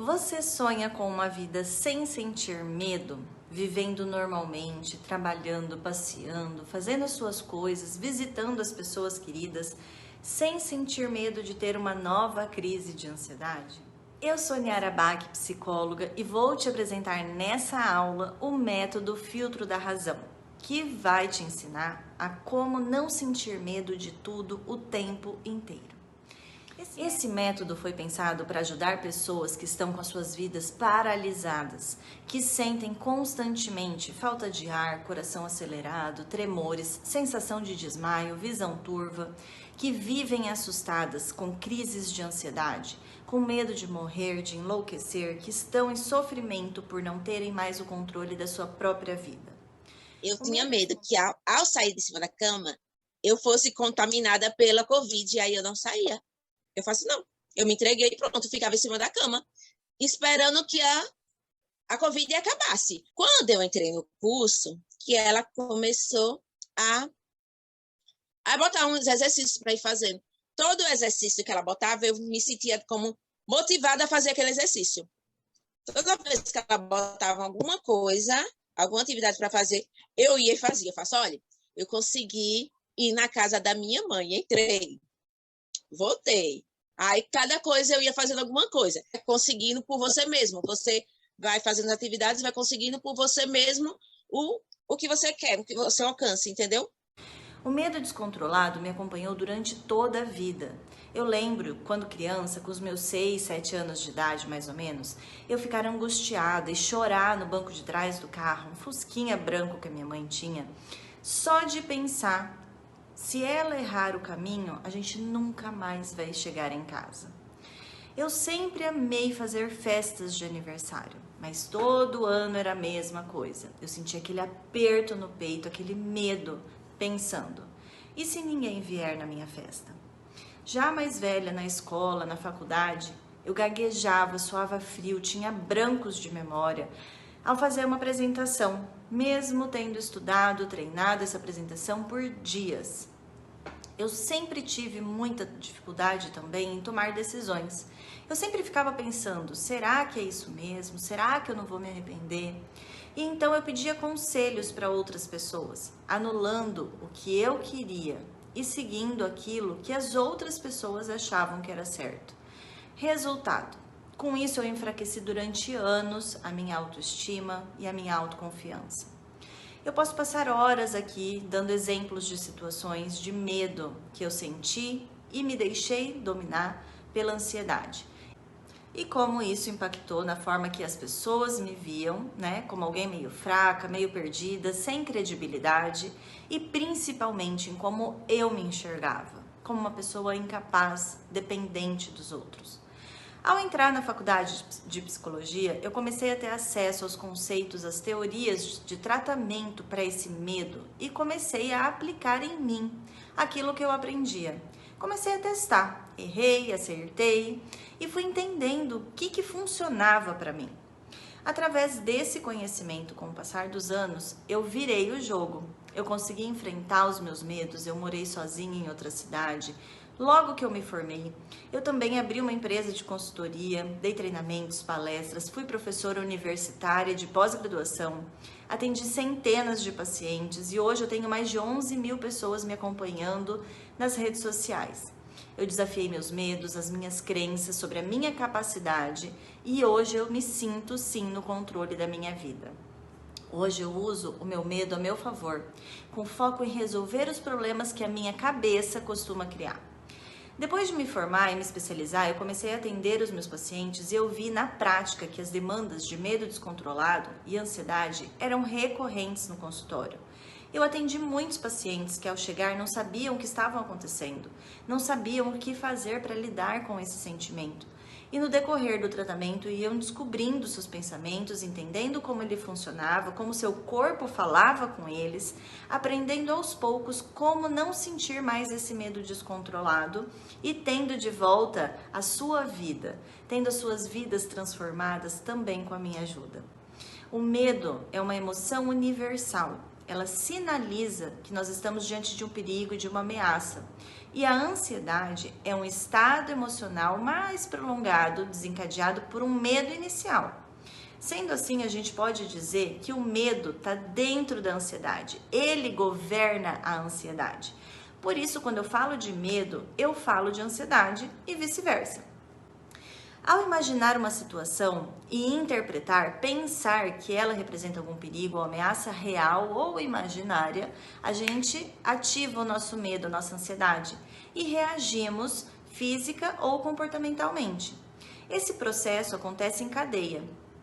Você sonha com uma vida sem sentir medo? Vivendo normalmente, trabalhando, passeando, fazendo as suas coisas, visitando as pessoas queridas, sem sentir medo de ter uma nova crise de ansiedade? Eu sou Niara Bach, psicóloga, e vou te apresentar nessa aula o método Filtro da Razão, que vai te ensinar a como não sentir medo de tudo o tempo inteiro. Esse método foi pensado para ajudar pessoas que estão com as suas vidas paralisadas, que sentem constantemente falta de ar, coração acelerado, tremores, sensação de desmaio, visão turva, que vivem assustadas com crises de ansiedade, com medo de morrer, de enlouquecer, que estão em sofrimento por não terem mais o controle da sua própria vida. Eu tinha medo que ao sair de cima da cama, eu fosse contaminada pela Covid, e aí eu não saía. Eu faço, não. Eu me entreguei e pronto, ficava em cima da cama, esperando que a Covid acabasse. Quando eu entrei no curso, que ela começou a botar uns exercícios para ir fazendo. Todo exercício que ela botava, eu me sentia como motivada a fazer aquele exercício. Toda vez que ela botava alguma coisa, alguma atividade para fazer, eu ia e fazia. Eu faço, olha, eu consegui ir na casa da minha mãe, entrei, voltei. Aí, cada coisa eu ia fazendo alguma coisa, conseguindo por você mesmo. Você vai fazendo atividades, vai conseguindo por você mesmo o que você quer, o que você alcança, entendeu? O medo descontrolado me acompanhou durante toda a vida. Eu lembro, quando criança, com os meus 6, 7 anos de idade, mais ou menos, eu ficar angustiada e chorar no banco de trás do carro, um fusquinha branco que a minha mãe tinha, só de pensar, se ela errar o caminho, a gente nunca mais vai chegar em casa. Eu sempre amei fazer festas de aniversário, mas todo ano era a mesma coisa. Eu sentia aquele aperto no peito, aquele medo, pensando: e se ninguém vier na minha festa? Já mais velha, na escola, na faculdade, eu gaguejava, suava frio, tinha brancos de memória ao fazer uma apresentação, mesmo tendo estudado, treinado essa apresentação por dias. Eu sempre tive muita dificuldade também em tomar decisões. Eu sempre ficava pensando, será que é isso mesmo? Será que eu não vou me arrepender? E então eu pedia conselhos para outras pessoas, anulando o que eu queria e seguindo aquilo que as outras pessoas achavam que era certo. Resultado: com isso eu enfraqueci durante anos a minha autoestima e a minha autoconfiança. Eu posso passar horas aqui dando exemplos de situações de medo que eu senti e me deixei dominar pela ansiedade. E como isso impactou na forma que as pessoas me viam, né? Como alguém meio fraca, meio perdida, sem credibilidade e principalmente em como eu me enxergava, como uma pessoa incapaz, dependente dos outros. Ao entrar na faculdade de psicologia, eu comecei a ter acesso aos conceitos, às teorias de tratamento para esse medo e comecei a aplicar em mim aquilo que eu aprendia. Comecei a testar, errei, acertei e fui entendendo o que funcionava para mim. Através desse conhecimento, com o passar dos anos, eu virei o jogo. Eu consegui enfrentar os meus medos, eu morei sozinha em outra cidade. Logo que eu me formei, eu também abri uma empresa de consultoria, dei treinamentos, palestras, fui professora universitária de pós-graduação, atendi centenas de pacientes e hoje eu tenho mais de 11 mil pessoas me acompanhando nas redes sociais. Eu desafiei meus medos, as minhas crenças sobre a minha capacidade e hoje eu me sinto sim no controle da minha vida. Hoje eu uso o meu medo a meu favor, com foco em resolver os problemas que a minha cabeça costuma criar. Depois de me formar e me especializar, eu comecei a atender os meus pacientes e eu vi na prática que as demandas de medo descontrolado e ansiedade eram recorrentes no consultório. Eu atendi muitos pacientes que ao chegar não sabiam o que estava acontecendo, não sabiam o que fazer para lidar com esse sentimento. E no decorrer do tratamento iam descobrindo seus pensamentos, entendendo como ele funcionava, como seu corpo falava com eles, aprendendo aos poucos como não sentir mais esse medo descontrolado e tendo de volta a sua vida, tendo as suas vidas transformadas também com a minha ajuda. O medo é uma emoção universal. Ela sinaliza que nós estamos diante de um perigo e de uma ameaça. E a ansiedade é um estado emocional mais prolongado, desencadeado por um medo inicial. Sendo assim, a gente pode dizer que o medo está dentro da ansiedade, ele governa a ansiedade. Por isso, quando eu falo de medo, eu falo de ansiedade e vice-versa. Ao imaginar uma situação e interpretar, pensar que ela representa algum perigo ou ameaça real ou imaginária, a gente ativa o nosso medo, a nossa ansiedade e reagimos física ou comportamentalmente. Esse processo acontece em cadeia.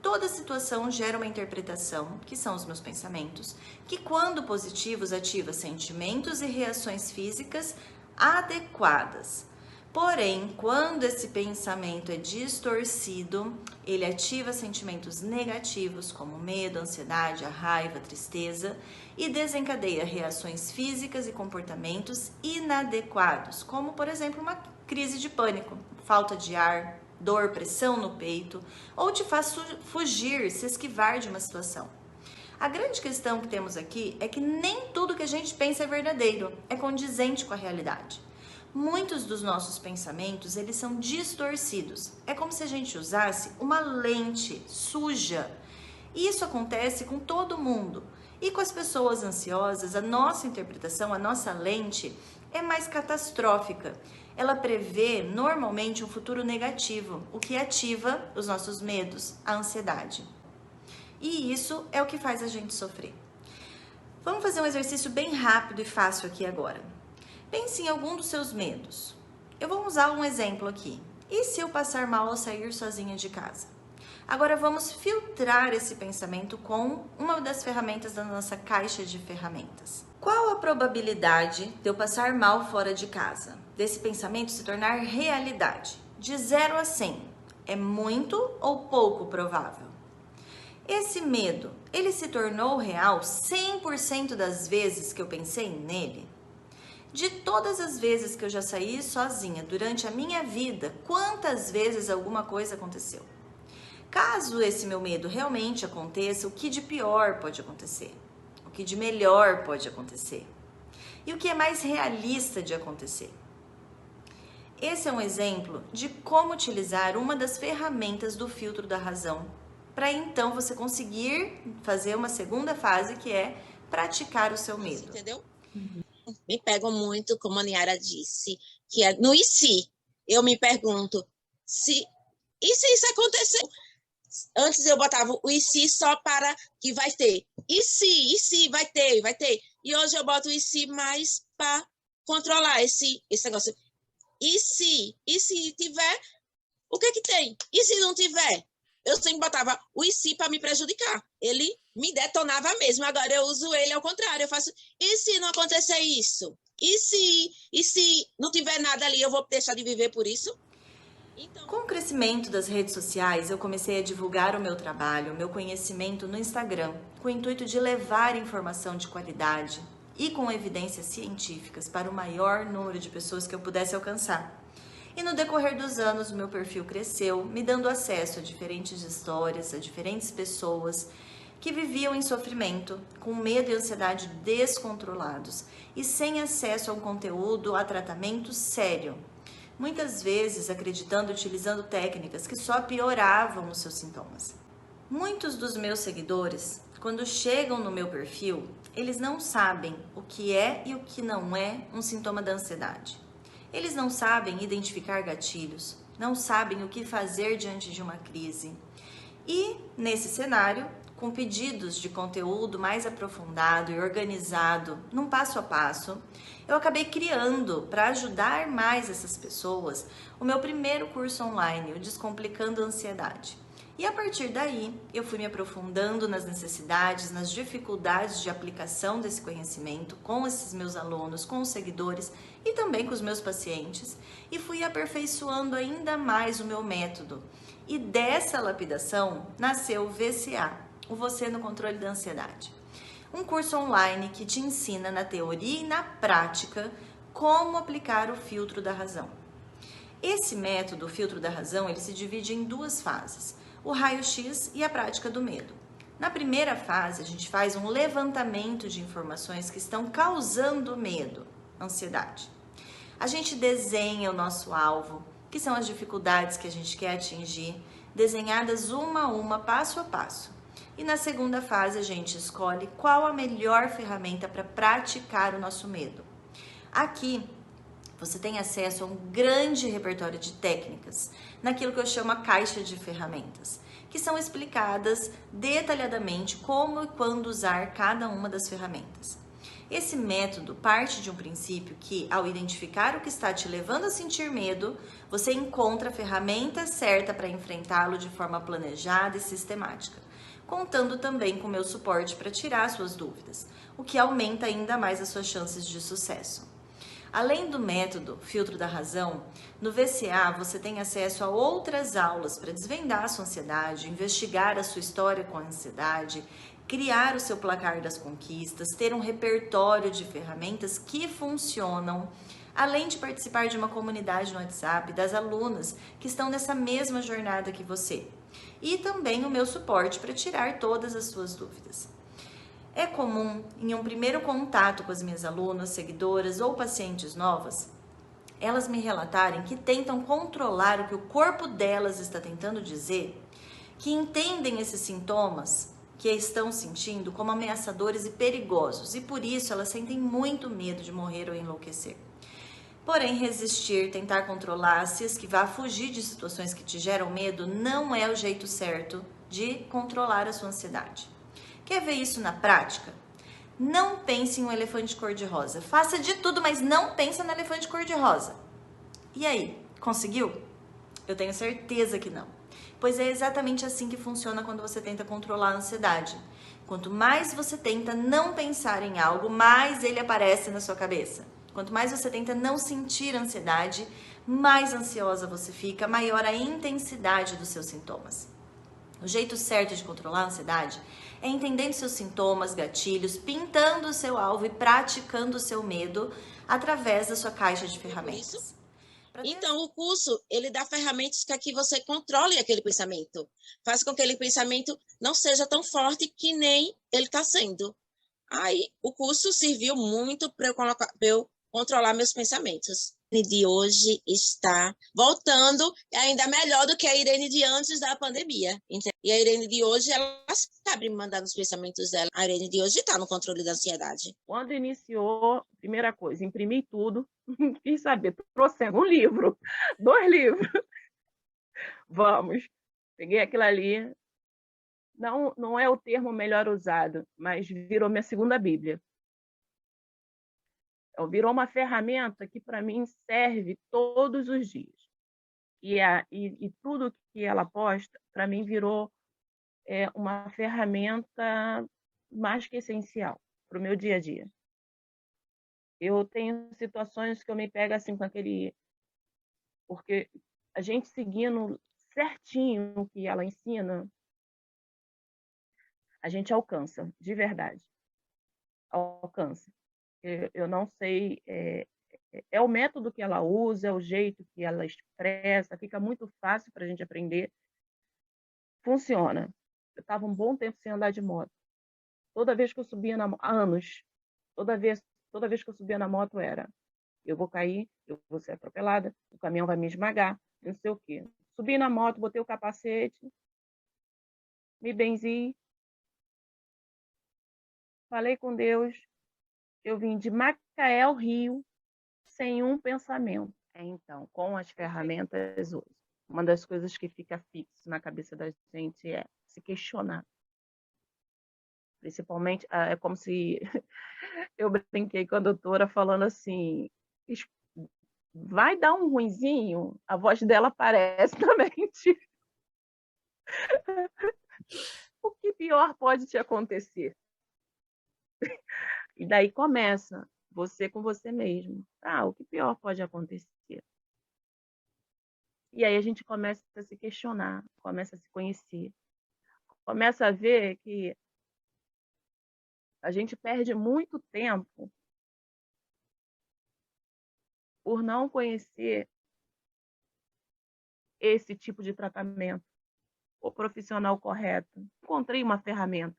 Toda situação gera uma interpretação, que são os meus pensamentos, que quando positivos ativa sentimentos e reações físicas adequadas. Porém, quando esse pensamento é distorcido, ele ativa sentimentos negativos como medo, ansiedade, a raiva, a tristeza e desencadeia reações físicas e comportamentos inadequados, como por exemplo uma crise de pânico, falta de ar, dor, pressão no peito, ou te faz fugir, se esquivar de uma situação. A grande questão que temos aqui é que nem tudo que a gente pensa é verdadeiro, é condizente com a realidade. Muitos dos nossos pensamentos, eles são distorcidos. É como se a gente usasse uma lente suja. E isso acontece com todo mundo. E com as pessoas ansiosas, a nossa interpretação, a nossa lente é mais catastrófica. Ela prevê normalmente um futuro negativo, o que ativa os nossos medos, a ansiedade. E isso é o que faz a gente sofrer. Vamos fazer um exercício bem rápido e fácil aqui agora. Pense em algum dos seus medos. Eu vou usar um exemplo aqui. E se eu passar mal ao sair sozinha de casa? Agora vamos filtrar esse pensamento com uma das ferramentas da nossa caixa de ferramentas. Qual a probabilidade de eu passar mal fora de casa? Desse pensamento se tornar realidade? De 0 a 100. É muito ou pouco provável? Esse medo, ele se tornou real 100% das vezes que eu pensei nele? De todas as vezes que eu já saí sozinha durante a minha vida, quantas vezes alguma coisa aconteceu? Caso esse meu medo realmente aconteça, o que de pior pode acontecer? O que de melhor pode acontecer? E o que é mais realista de acontecer? Esse é um exemplo de como utilizar uma das ferramentas do filtro da razão, para então você conseguir fazer uma segunda fase, que é praticar o seu medo. Entendeu? Me pegam muito, como a Niara disse, que é no e se. Eu me pergunto, e se isso aconteceu? Antes eu botava o e se só para que vai ter. E se, vai ter. E hoje eu boto o e se mais para controlar esse negócio. E se tiver, o que tem? E se não tiver? Eu sempre botava o e se para me prejudicar. Ele me detonava mesmo. Agora eu uso ele ao contrário. Eu faço, e se não acontecer isso? E se não tiver nada ali, eu vou deixar de viver por isso? Então... Com o crescimento das redes sociais, eu comecei a divulgar o meu trabalho, o meu conhecimento no Instagram, com o intuito de levar informação de qualidade e com evidências científicas para o maior número de pessoas que eu pudesse alcançar. E no decorrer dos anos, o meu perfil cresceu, me dando acesso a diferentes histórias, a diferentes pessoas que viviam em sofrimento, com medo e ansiedade descontrolados e sem acesso a um conteúdo, a tratamento sério. Muitas vezes acreditando utilizando técnicas que só pioravam os seus sintomas. Muitos dos meus seguidores, quando chegam no meu perfil, eles não sabem o que é e o que não é um sintoma da ansiedade. Eles não sabem identificar gatilhos, não sabem o que fazer diante de uma crise. E, nesse cenário, com pedidos de conteúdo mais aprofundado e organizado, num passo a passo, eu acabei criando, para ajudar mais essas pessoas, o meu primeiro curso online, o Descomplicando a Ansiedade. E a partir daí, eu fui me aprofundando nas necessidades, nas dificuldades de aplicação desse conhecimento com esses meus alunos, com os seguidores e também com os meus pacientes, e fui aperfeiçoando ainda mais o meu método. E dessa lapidação nasceu o VCA, o Você no Controle da Ansiedade. Um curso online que te ensina na teoria e na prática como aplicar o filtro da razão. Esse método, o filtro da razão, ele se divide em duas fases: o raio-x e a prática do medo. Na primeira fase, a gente faz um levantamento de informações que estão causando medo, ansiedade. A gente desenha o nosso alvo, que são as dificuldades que a gente quer atingir, desenhadas uma a uma, passo a passo. E na segunda fase a gente escolhe qual a melhor ferramenta para praticar o nosso medo. Aqui você tem acesso a um grande repertório de técnicas, naquilo que eu chamo a caixa de ferramentas, que são explicadas detalhadamente como e quando usar cada uma das ferramentas. Esse método parte de um princípio que, ao identificar o que está te levando a sentir medo, você encontra a ferramenta certa para enfrentá-lo de forma planejada e sistemática, contando também com meu suporte para tirar suas dúvidas, o que aumenta ainda mais as suas chances de sucesso. Além do método Filtro da Razão, no VCA você tem acesso a outras aulas para desvendar a sua ansiedade, investigar a sua história com a ansiedade, criar o seu placar das conquistas, ter um repertório de ferramentas que funcionam, além de participar de uma comunidade no WhatsApp das alunas que estão nessa mesma jornada que você. E também o meu suporte para tirar todas as suas dúvidas. É comum, em um primeiro contato com as minhas alunas, seguidoras ou pacientes novas, elas me relatarem que tentam controlar o que o corpo delas está tentando dizer, que entendem esses sintomas que estão sentindo como ameaçadores e perigosos, e por isso elas sentem muito medo de morrer ou enlouquecer. Porém, resistir, tentar controlar, se esquivar, fugir de situações que te geram medo não é o jeito certo de controlar a sua ansiedade. Quer ver isso na prática? Não pense em um elefante cor-de-rosa. Faça de tudo, mas não pense no elefante cor-de-rosa. E aí, conseguiu? Eu tenho certeza que não. Pois é exatamente assim que funciona quando você tenta controlar a ansiedade. Quanto mais você tenta não pensar em algo, mais ele aparece na sua cabeça. Quanto mais você tenta não sentir ansiedade, mais ansiosa você fica, maior a intensidade dos seus sintomas. O jeito certo de controlar a ansiedade é entendendo seus sintomas, gatilhos, pintando o seu alvo e praticando o seu medo através da sua caixa de ferramentas. Então, o curso, ele dá ferramentas para que você controle aquele pensamento. Faz com que aquele pensamento não seja tão forte que nem ele está sendo. Aí, o curso serviu muito para eu controlar meus pensamentos. A Irene de hoje está voltando ainda melhor do que a Irene de antes da pandemia. E a Irene de hoje, ela sabe mandar nos pensamentos dela. A Irene de hoje está no controle da ansiedade. Quando iniciou, primeira coisa, imprimi tudo, quis saber, trouxe um livro, 2 livros. Vamos, peguei aquilo ali, não é o termo melhor usado, mas virou minha segunda Bíblia. Então, virou uma ferramenta que, para mim, serve todos os dias. E tudo que ela posta, para mim, virou uma ferramenta mais que essencial para o meu dia a dia. Eu tenho situações que eu me pego assim com aquele... Porque a gente seguindo certinho o que ela ensina, a gente alcança, de verdade. Alcança. Eu não sei, é o método que ela usa, é o jeito que ela expressa, fica muito fácil para a gente aprender. Funciona. Eu estava um bom tempo sem andar de moto. Toda vez que eu subia há anos, toda vez que eu subia na moto era: eu vou cair, eu vou ser atropelada, o caminhão vai me esmagar, não sei o quê. Subi na moto, botei o capacete, me benzi, falei com Deus, eu vim de Macaé ao Rio sem um pensamento. Então, com as ferramentas hoje, uma das coisas que fica fixo na cabeça da gente é se questionar. Principalmente, é como se eu brinquei com a doutora falando assim: vai dar um ruinzinho? A voz dela parece também. O que pior pode te acontecer? E daí começa você com você mesmo. O que pior pode acontecer? E aí a gente começa a se questionar, começa a se conhecer, começa a ver que a gente perde muito tempo por não conhecer esse tipo de tratamento, o profissional correto. Encontrei uma ferramenta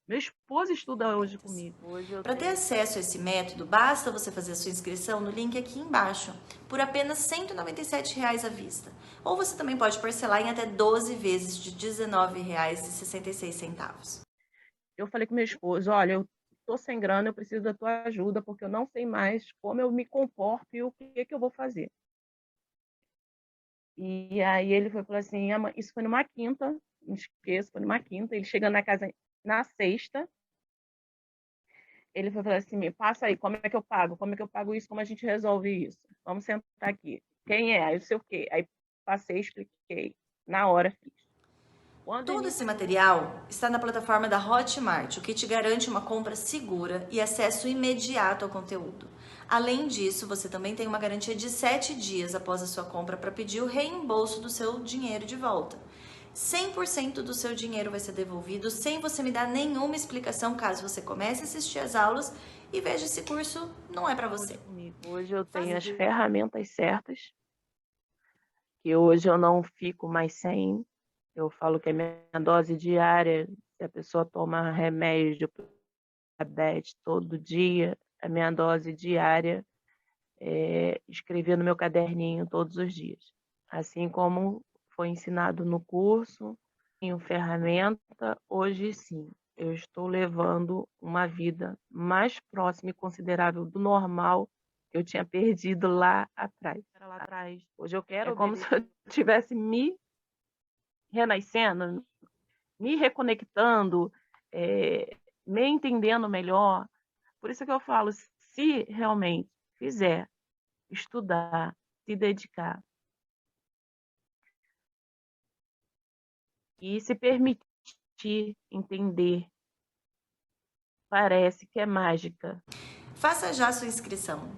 Meu esposo estuda hoje comigo. Para ter acesso a esse método, basta você fazer a sua inscrição no link aqui embaixo, por apenas R$ 197 à vista. Ou você também pode parcelar em até 12 vezes de R$ 19,66. Eu falei com meu esposo, olha, eu tô sem grana, eu preciso da tua ajuda, porque eu não sei mais como eu me comporto e o que que eu vou fazer. E aí ele foi e falou assim, isso foi numa quinta, não esqueço, foi numa quinta, ele chegando na casa na sexta, ele foi falar assim, me passa aí, como é que eu pago? Como é que eu pago isso? Como a gente resolve isso? Vamos sentar aqui. Quem é? Aí eu sei o quê. Aí passei, expliquei. Na hora fiz. Todo esse material está na plataforma da Hotmart, o que te garante uma compra segura e acesso imediato ao conteúdo. Além disso, você também tem uma garantia de 7 dias após a sua compra para pedir o reembolso do seu dinheiro de volta. 100% do seu dinheiro vai ser devolvido sem você me dar nenhuma explicação caso você comece a assistir às aulas e veja esse curso não é para você. Hoje eu tenho as ferramentas certas, que hoje eu não fico mais sem. Eu falo que a minha dose diária, se a pessoa toma remédio para diabetes todo dia, a minha dose diária é escrever no meu caderninho todos os dias. Assim como foi ensinado no curso, tenho ferramenta, hoje sim, eu estou levando uma vida mais próxima e considerável do normal que eu tinha perdido lá atrás. Hoje eu quero, é como se eu estivesse me renascendo, me reconectando, me entendendo melhor. Por isso que eu falo, se realmente fizer, estudar, se dedicar e se permitir entender, parece que é mágica. Faça já sua inscrição.